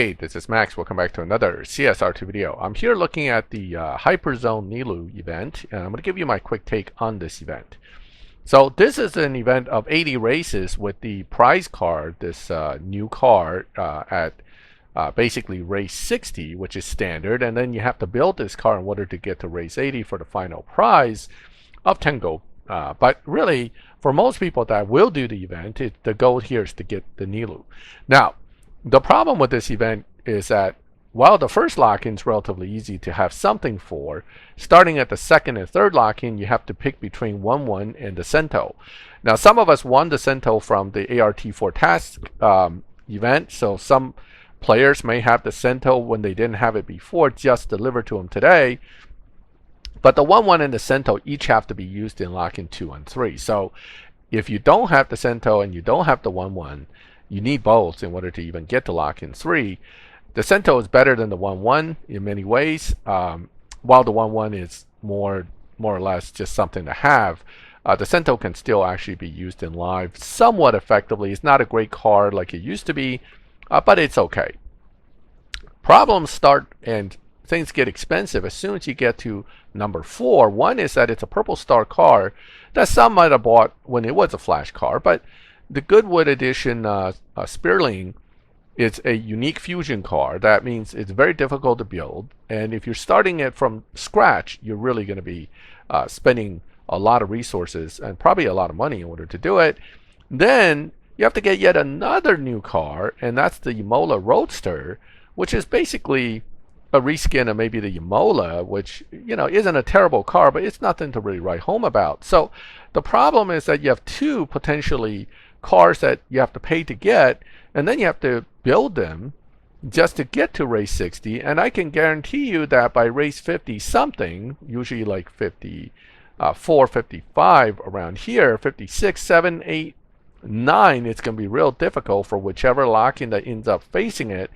Hey, this is Max. Welcome back to another CSR2 video. I'm here looking at the Hyperzone Nilu event, and I'm going to give you my quick take on this event. So this is an event of 80 races with the prize card, this new card at basically race 60, which is standard, and then you have to build this car in order to get to race 80 for the final prize of 10 gold. But really, for most people that will do the event, the goal here is to get the Nilu. Now, the problem with this event is that while the first lock-in is relatively easy to have something for, starting at the second and third lock-in, you have to pick between 1-1 and the Cento. Now, some of us won the Cento from the ART4 task event, so some players may have the Cento when they didn't have it before, just delivered to them today. But the 1-1 and the Cento each have to be used in lock-in 2 and 3. So if you don't have the Cento and you don't have the 1-1, you need both in order to even get to lock-in 3. The Cento is better than the 1-1 in many ways, while the 1-1 is more or less just something to have. The Cento can still actually be used in live somewhat effectively. It's not a great card like it used to be, but it's okay. Problems start and things get expensive as soon as you get to number 4. One is that it's a purple star card that some might have bought when it was a flash card, but the Goodwood edition Spearling is a unique fusion card. That means it's very difficult to build, and if you're starting it from scratch, you're really going to be spending a lot of resources and probably a lot of money in order to do it. Then you have to get yet another new car, and that's the Yamola Roadster, which is basically a reskin of maybe the Yamola, which isn't a terrible car, but it's nothing to really write home about. So the problem is that you have two potentially cars that you have to pay to get, and then you have to build them just to get to race 60. And I can guarantee you that by race 50 something, usually like 54, 55 around here, 56, 7, 8, 9, it's going to be real difficult for whichever lock-in that ends up facing it.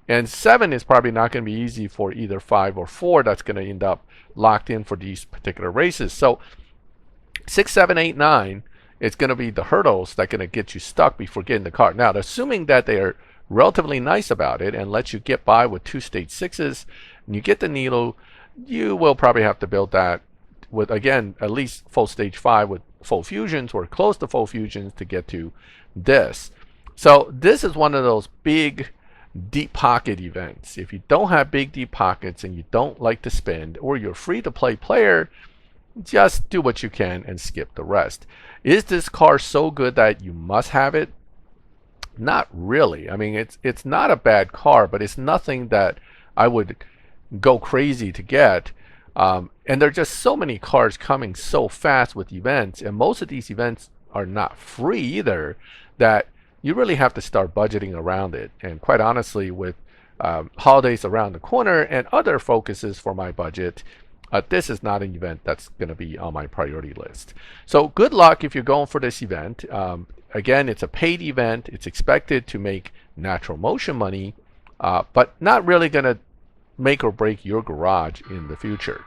And 7 is probably not going to be easy for either 5 or 4 that's going to end up locked in for these particular races. So 6, 7, 8, 9, it's going to be the hurdles that are going to get you stuck before getting the car. Now, assuming that they are relatively nice about it and let you get by with 2 stage 6s, and you get the Nilu, you will probably have to build that with, again, at least full stage 5 with full fusions or close to full fusions to get to this. So this is one of those big deep pocket events. If you don't have big deep pockets and you don't like to spend, or you're free to play player, just do what you can and skip the rest. Is this car so good that you must have it? Not really. I mean, it's not a bad car, but it's nothing that I would go crazy to get. And there are just so many cars coming so fast with events, and most of these events are not free either, that you really have to start budgeting around it. And quite honestly, with holidays around the corner and other focuses for my budget, this is not an event that's going to be on my priority list. So good luck if you're going for this event. Again, it's a paid event. It's expected to make natural motion money, but not really going to make or break your garage in the future.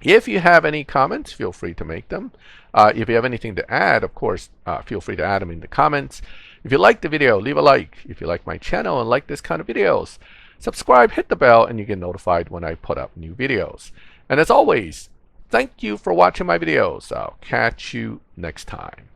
If you have any comments, feel free to make them. If you have anything to add, of course, feel free to add them in the comments. If you like the video, leave a like. If you like my channel and like this kind of videos, subscribe, hit the bell, and you get notified when I put up new videos. And as always, thank you for watching my videos. I'll catch you next time.